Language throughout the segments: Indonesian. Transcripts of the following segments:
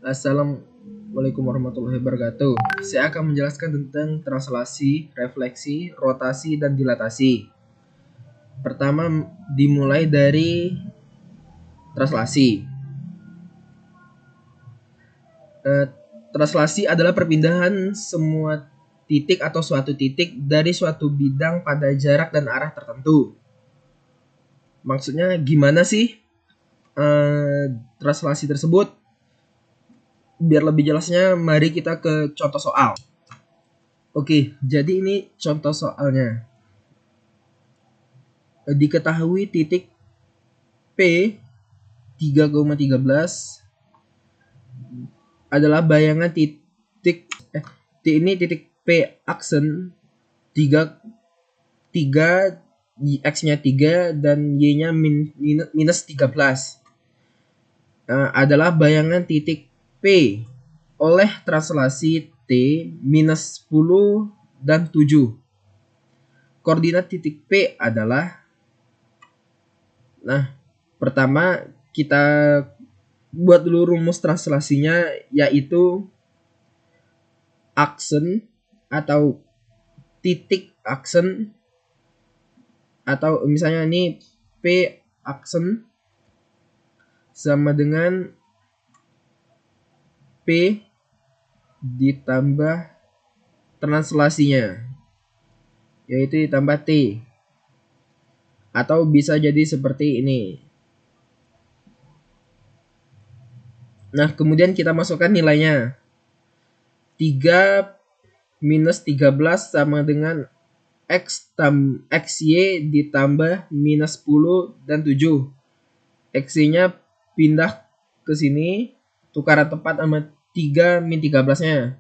Assalamualaikum warahmatullahi wabarakatuh. Saya akan menjelaskan tentang translasi, refleksi, rotasi, dan dilatasi. Pertama, dimulai dari translasi. Translasi adalah perpindahan semua titik atau suatu titik dari suatu bidang pada jarak dan arah tertentu. Maksudnya gimana sih translasi tersebut? Biar lebih jelasnya, mari kita ke contoh soal. Oke, jadi ini contoh soalnya. Diketahui titik P 3,13 adalah bayangan titik titik P aksen 3 X-nya 3 dan Y-nya minus 13 adalah bayangan titik P oleh translasi T minus 10 dan 7. Koordinat titik P adalah, pertama kita buat dulu rumus translasinya, yaitu aksen atau titik aksen, atau misalnya ini P aksen sama dengan P ditambah translasinya, yaitu ditambah T, atau bisa jadi seperti ini. Nah, kemudian kita masukkan nilainya. 3 minus 13 sama dengan XY ditambah minus 10 dan 7. XY-nya pindah ke sini, tukaran tempat sama 3 min 13-nya.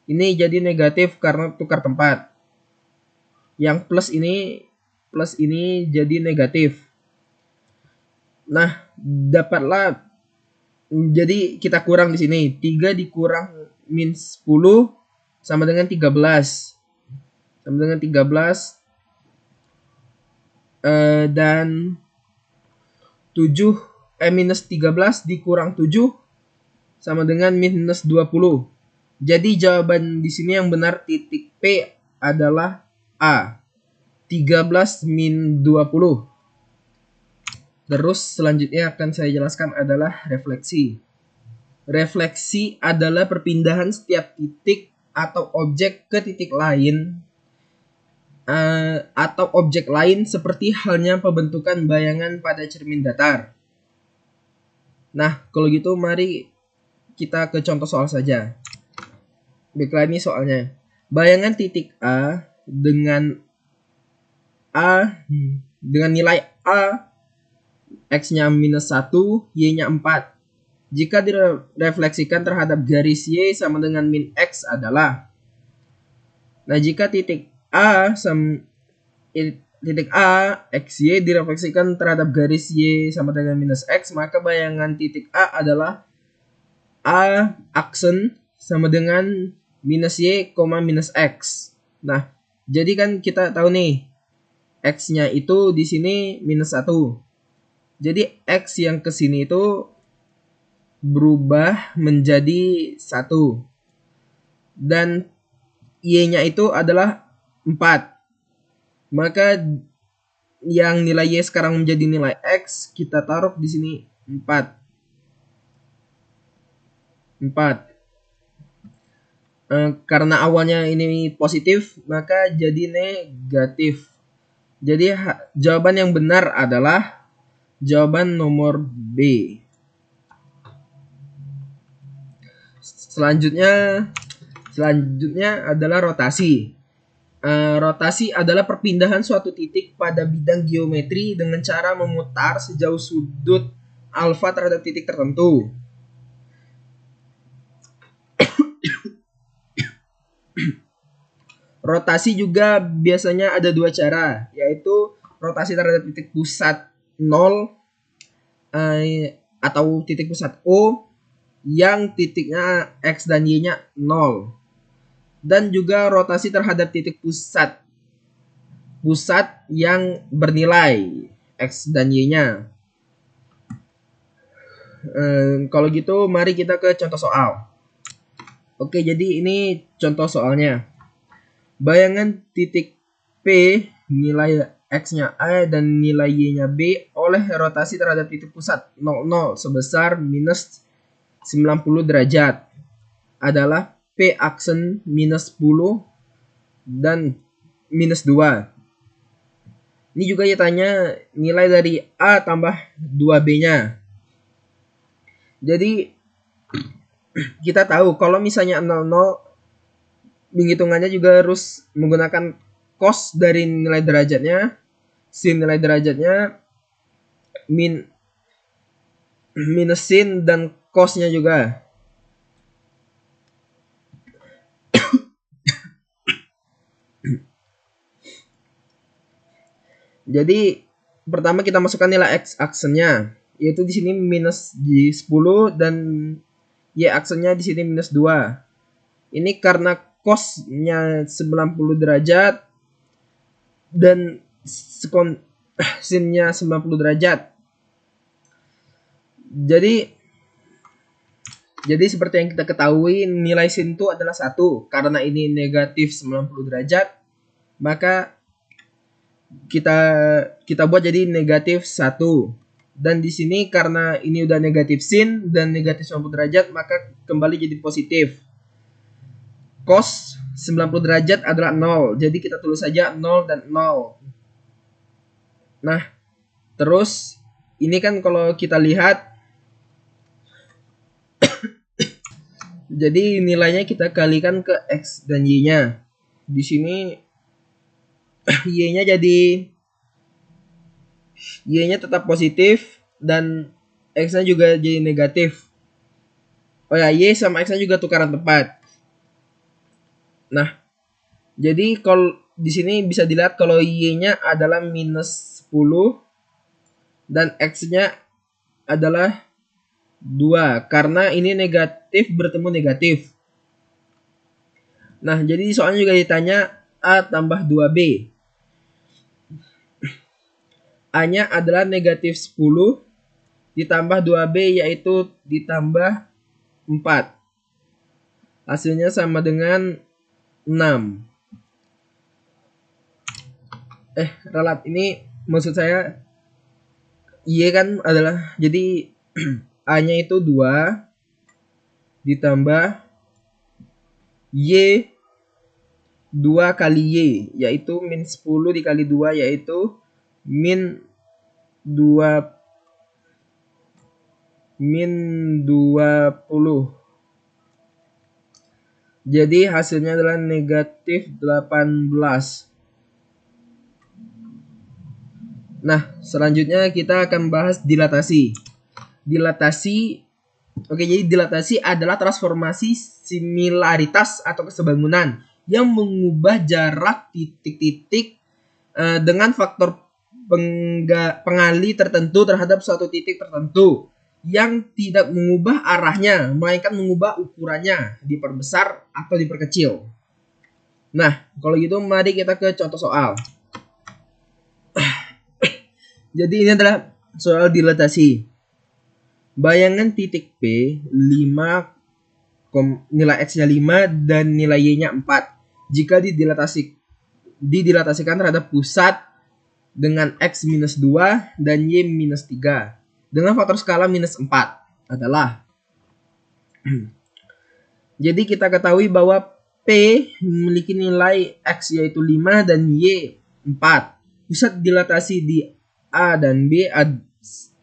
Ini jadi negatif karena tukar tempat. Yang plus ini jadi negatif. Nah, dapatlah, jadi kita kurang di sini. 3 dikurang min 10 sama dengan 13. Sama dengan 13. Dan 7 minus 13 dikurang 7 sama dengan minus 20. Jadi jawaban di sini yang benar titik P adalah A. 13 min 20. Terus selanjutnya akan saya jelaskan adalah refleksi. Refleksi adalah perpindahan setiap titik atau objek ke titik lain atau objek lain, seperti halnya pembentukan bayangan pada cermin datar. Nah, kalau gitu mari kita ke contoh soal saja. Baiklah, ini soalnya. Bayangan titik A dengan nilai A, X-nya minus 1, Y-nya 4. Jika direfleksikan terhadap garis Y sama dengan min X adalah. Nah, jika titik A, XY direfleksikan terhadap garis Y sama dengan minus X, maka bayangan titik A adalah A aksen sama dengan minus Y, minus X. Nah, jadi kan kita tahu nih, X-nya itu di sini minus 1. Jadi X yang ke sini itu berubah menjadi 1. Dan Y-nya itu adalah 4. Maka yang nilai Y sekarang menjadi nilai X, kita taruh di sini 4. Karena awalnya ini positif, maka jadi negatif. Jadi jawaban yang benar adalah jawaban nomor B. Selanjutnya adalah rotasi. Rotasi adalah perpindahan suatu titik pada bidang geometri dengan cara memutar sejauh sudut alfa terhadap titik tertentu. Rotasi juga biasanya ada dua cara, yaitu rotasi terhadap titik pusat 0 atau titik pusat O yang titiknya X dan Y-nya 0. Dan juga rotasi terhadap titik pusat yang bernilai X dan Y-nya. Kalau gitu mari kita ke contoh soal. Oke, jadi ini contoh soalnya. Bayangkan titik P, nilai X-nya A dan nilai Y-nya B oleh rotasi terhadap titik pusat 00 sebesar minus 90 derajat adalah P aksen minus 10 dan minus 2. Ini juga ditanya nilai dari A tambah 2B-nya. Jadi kita tahu kalau misalnya 00, hitungannya juga harus menggunakan cos dari nilai derajatnya, sin nilai derajatnya, minus sin dan cosnya juga. Jadi pertama kita masukkan nilai x aksennya, yaitu di sini minus di 10 dan y aksennya di sini minus 2. Ini karena cosnya 90 derajat dan sinnya 90 derajat. Jadi seperti yang kita ketahui, nilai sin itu adalah 1. Karena ini negatif 90 derajat, maka kita buat jadi negatif 1. Dan di sini karena ini udah negatif sin dan negatif 90 derajat, maka kembali jadi positif. Cos 90 derajat adalah 0. Jadi kita tulis saja 0 dan 0. Nah, terus ini kan kalau kita lihat, jadi nilainya kita kalikan ke X dan Y-nya. Di sini Y-nya tetap positif dan X-nya juga jadi negatif. Oh ya, Y sama X-nya juga tukaran tempat. Nah, jadi kalau di sini bisa dilihat kalau Y-nya adalah minus 10 dan X-nya adalah 2 karena ini negatif bertemu negatif. Nah, jadi soalnya juga ditanya A tambah 2B. A-nya adalah negatif 10 ditambah 2B yaitu ditambah 4. Hasilnya sama dengan 6. Relat ini maksud saya Y kan adalah, jadi A-nya itu 2 ditambah Y 2 kali Y yaitu min 10 dikali 2 yaitu min 20. Jadi hasilnya adalah negatif 18. Nah, selanjutnya kita akan bahas dilatasi. Jadi dilatasi adalah transformasi similaritas atau kesebangunan yang mengubah jarak titik-titik dengan faktor pengali tertentu terhadap suatu titik tertentu yang tidak mengubah arahnya, melainkan mengubah ukurannya, diperbesar atau diperkecil. Nah, kalau gitu mari kita ke contoh soal. Jadi ini adalah soal dilatasi. Bayangkan titik P 5, nilai X-nya 5 dan nilai Y-nya 4. Jika didilatasikan terhadap pusat dengan X minus 2 dan Y minus 3 dengan faktor skala minus 4 adalah jadi kita ketahui bahwa P memiliki nilai X yaitu 5 dan Y 4. Pusat dilatasi di A dan B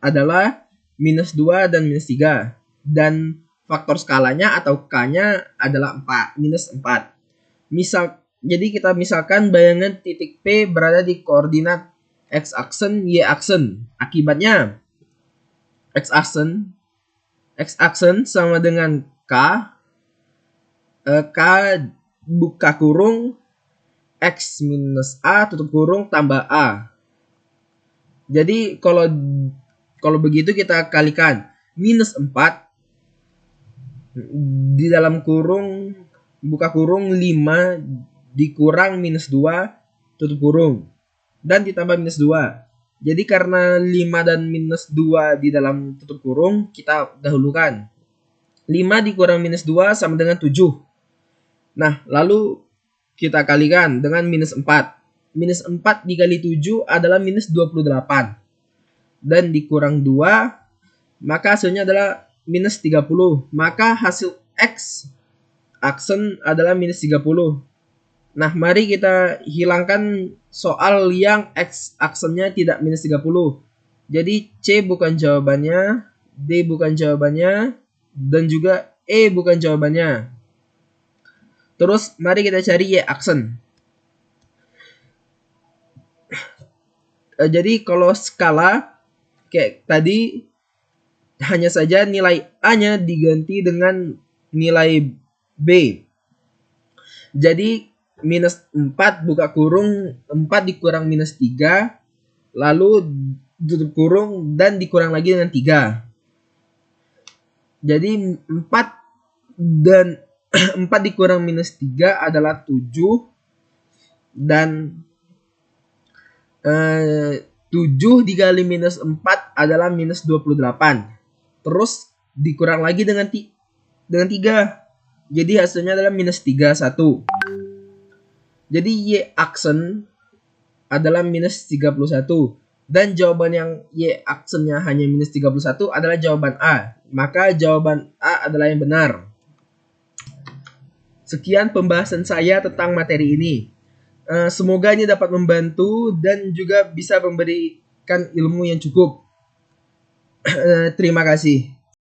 adalah minus 2 dan minus 3. Dan faktor skalanya atau K-nya adalah 4, minus 4. Jadi kita misalkan bayangan titik P berada di koordinat X aksen, Y aksen. Akibatnya X aksen sama dengan K buka kurung X minus A tutup kurung tambah A. Jadi kalau begitu kita kalikan minus 4 di dalam kurung buka kurung 5 dikurang minus 2 tutup kurung dan ditambah minus 2. Jadi karena 5 dan minus 2 di dalam tutup kurung, kita dahulukan. 5 dikurang minus 2 sama dengan 7. Nah, lalu kita kalikan dengan minus 4. Minus 4 dikali 7 adalah minus 28. Dan dikurang 2, maka hasilnya adalah minus 30. Maka hasil X aksen adalah minus 30. Nah, mari kita hilangkan soal yang X aksennya tidak minus 30. Jadi C bukan jawabannya, D bukan jawabannya, dan juga E bukan jawabannya. Terus mari kita cari Y aksen. Jadi kalau skala kayak tadi, hanya saja nilai A-nya diganti dengan nilai B. Jadi minus 4 buka kurung, 4 dikurang minus 3, lalu tutup kurung dan dikurang lagi dengan 3. Jadi 4 dan 4 dikurang minus 3 adalah 7, dan 7 dikali minus 4 adalah minus 28. Terus dikurang lagi dengan 3. Jadi hasilnya adalah minus 31. Jadi Y aksen adalah minus 31. Dan jawaban yang Y aksennya hanya minus 31 adalah jawaban A. Maka jawaban A adalah yang benar. Sekian pembahasan saya tentang materi ini. Semoga ini dapat membantu dan juga bisa memberikan ilmu yang cukup. Terima kasih.